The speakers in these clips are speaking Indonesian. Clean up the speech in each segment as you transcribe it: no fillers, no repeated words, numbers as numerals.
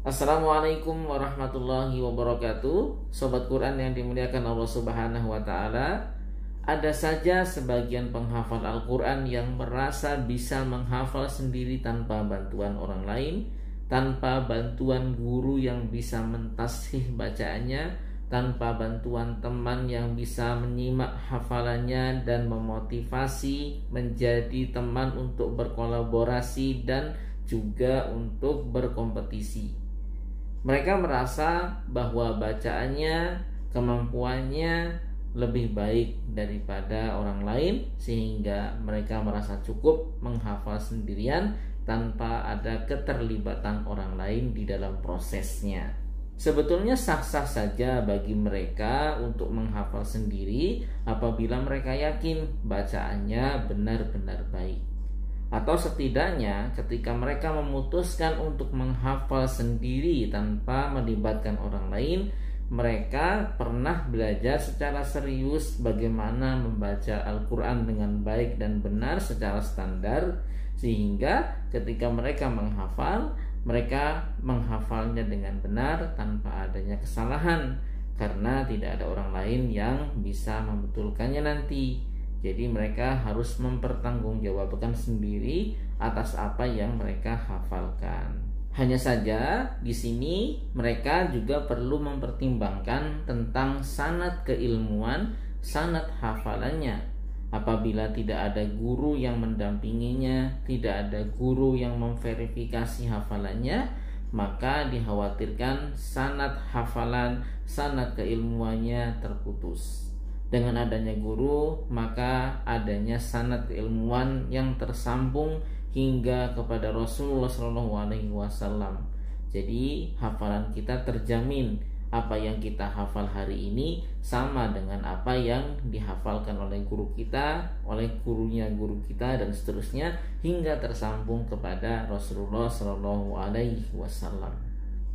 Assalamualaikum warahmatullahi wabarakatuh. Sobat Quran yang dimuliakan Allah Subhanahu wa Ta'ala, ada saja sebagian penghafal Al-Quran yang merasa bisa menghafal sendiri tanpa bantuan orang lain, tanpa bantuan guru yang bisa mentashih bacaannya, tanpa bantuan teman yang bisa menyimak hafalannya dan memotivasi menjadi teman untuk berkolaborasi dan juga untuk berkompetisi. Mereka merasa bahwa bacaannya, kemampuannya lebih baik daripada orang lain, sehingga mereka merasa cukup menghafal sendirian tanpa ada keterlibatan orang lain di dalam prosesnya. Sebetulnya sah-sah saja bagi mereka untuk menghafal sendiri apabila mereka yakin bacaannya benar-benar baik. Atau setidaknya ketika mereka memutuskan untuk menghafal sendiri tanpa melibatkan orang lain, mereka pernah belajar secara serius bagaimana membaca Al-Quran dengan baik dan benar secara standar, sehingga ketika mereka mereka menghafalnya dengan benar tanpa adanya kesalahan, karena tidak ada orang lain yang bisa membetulkannya nanti. Jadi mereka harus mempertanggungjawabkan sendiri atas apa yang mereka hafalkan. Hanya saja di sini mereka juga perlu mempertimbangkan tentang sanad keilmuan, sanad hafalannya. Apabila tidak ada guru yang mendampinginya, tidak ada guru yang memverifikasi hafalannya, maka dikhawatirkan sanad hafalan, sanad keilmuannya terputus. Dengan adanya guru, maka adanya sanad keilmuan yang tersambung hingga kepada Rasulullah SAW. Jadi hafalan kita terjamin. Apa yang kita hafal hari ini sama dengan apa yang dihafalkan oleh guru kita, oleh gurunya guru kita, dan seterusnya hingga tersambung kepada Rasulullah SAW.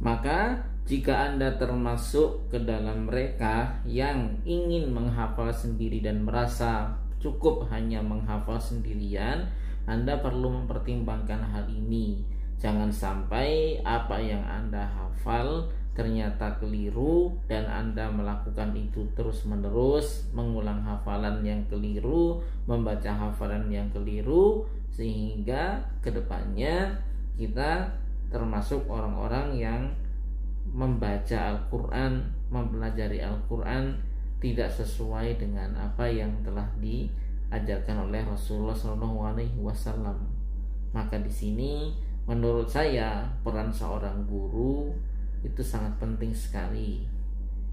Maka jika Anda termasuk ke dalam mereka yang ingin menghafal sendiri dan merasa cukup hanya menghafal sendirian, Anda perlu mempertimbangkan hal ini. Jangan sampai apa yang Anda hafal ternyata keliru dan Anda melakukan itu terus-menerus, mengulang hafalan yang keliru, membaca hafalan yang keliru, sehingga kedepannya kita termasuk orang-orang yang membaca Al-Quran, mempelajari Al-Quran tidak sesuai dengan apa yang telah diajarkan oleh Rasulullah SAW. Maka di sini menurut saya peran seorang guru itu sangat penting sekali.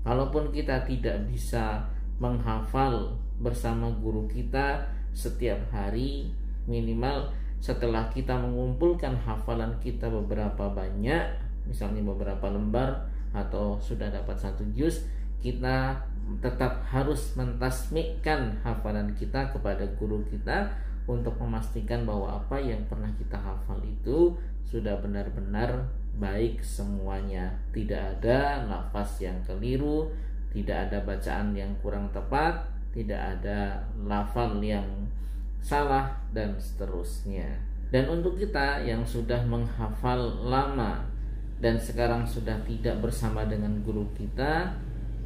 Kalaupun kita tidak bisa menghafal bersama guru kita setiap hari, minimal setelah kita mengumpulkan hafalan kita beberapa banyak, misalnya beberapa lembar atau sudah dapat 1 juz, kita tetap harus mentasmikkan hafalan kita kepada guru kita untuk memastikan bahwa apa yang pernah kita hafal itu sudah benar-benar baik semuanya. Tidak ada lafaz yang keliru, tidak ada bacaan yang kurang tepat, tidak ada lafal yang salah, dan seterusnya. Dan untuk kita yang sudah menghafal lama dan sekarang sudah tidak bersama dengan guru kita,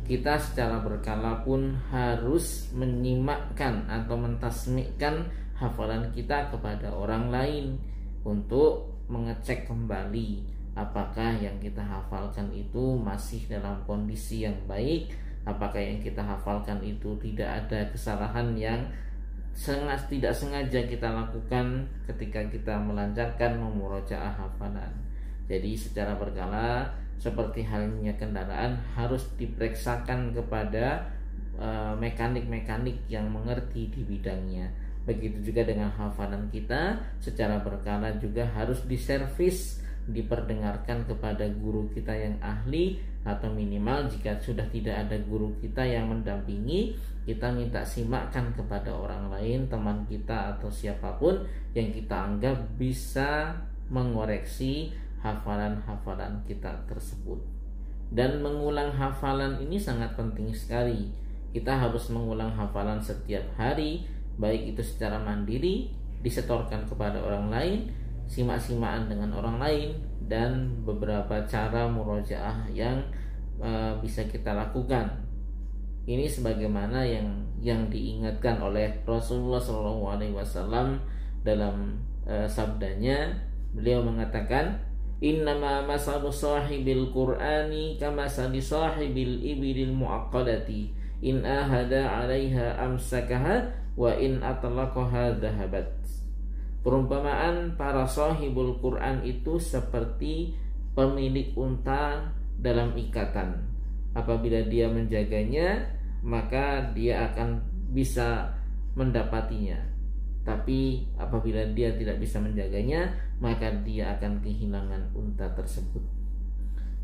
kita secara berkala pun harus menyimakkan atau mentasmikkan hafalan kita kepada orang lain untuk mengecek kembali apakah yang kita hafalkan itu masih dalam kondisi yang baik, apakah yang kita hafalkan itu tidak ada kesalahan yang tidak sengaja kita lakukan ketika kita melancarkan memurojaah hafalan. Jadi secara berkala, seperti halnya kendaraan, harus diperiksakan kepada mekanik-mekanik yang mengerti di bidangnya. Begitu juga dengan hafalan kita, secara berkala juga harus diservis, diperdengarkan kepada guru kita yang ahli, atau minimal jika sudah tidak ada guru kita yang mendampingi, kita minta simakkan kepada orang lain, teman kita atau siapapun yang kita anggap bisa mengoreksi hafalan-hafalan kita tersebut. Dan mengulang hafalan ini sangat penting sekali. Kita harus mengulang hafalan setiap hari, baik itu secara mandiri, disetorkan kepada orang lain, simak-simaan dengan orang lain, dan beberapa cara murojaah yang bisa kita lakukan. Ini sebagaimana yang diingatkan oleh Rasulullah SAW dalam sabdanya. Beliau mengatakan, innama masalu sahibil qur'ani kamasali sahibil ibilil mu'aqqadati in ahada 'alaiha amsakaha wa in atlaqaha dhahabat. Perumpamaan para sahibul Quran itu seperti pemilik unta dalam ikatan. Apabila dia menjaganya, maka dia akan bisa mendapatinya. Tapi apabila dia tidak bisa menjaganya, maka dia akan kehilangan unta tersebut.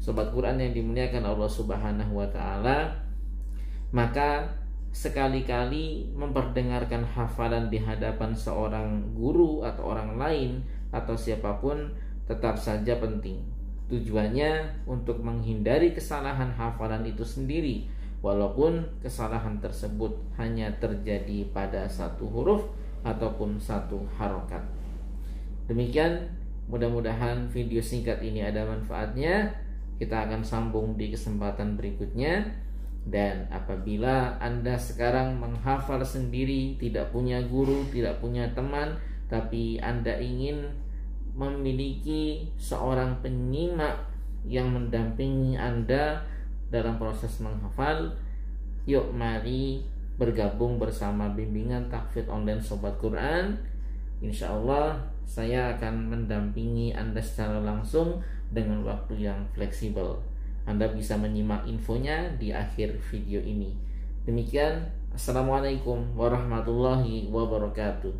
Sobat Quran yang dimuliakan Allah Subhanahu wa taala, maka sekali-kali memperdengarkan hafalan di hadapan seorang guru atau orang lain atau siapapun tetap saja penting. Tujuannya untuk menghindari kesalahan hafalan itu sendiri, walaupun kesalahan tersebut hanya terjadi pada satu huruf ataupun satu harokat. Demikian, mudah-mudahan video singkat ini ada manfaatnya. Kita akan sambung di kesempatan berikutnya. Dan apabila Anda sekarang menghafal sendiri, tidak punya guru, tidak punya teman, tapi Anda ingin memiliki seorang penyimak yang mendampingi Anda dalam proses menghafal, yuk mari bergabung bersama bimbingan tahfidz online Sobat Quran. Insya Allah saya akan mendampingi Anda secara langsung dengan waktu yang fleksibel. Anda bisa menyimak infonya di akhir video ini. Demikian, Assalamualaikum warahmatullahi wabarakatuh.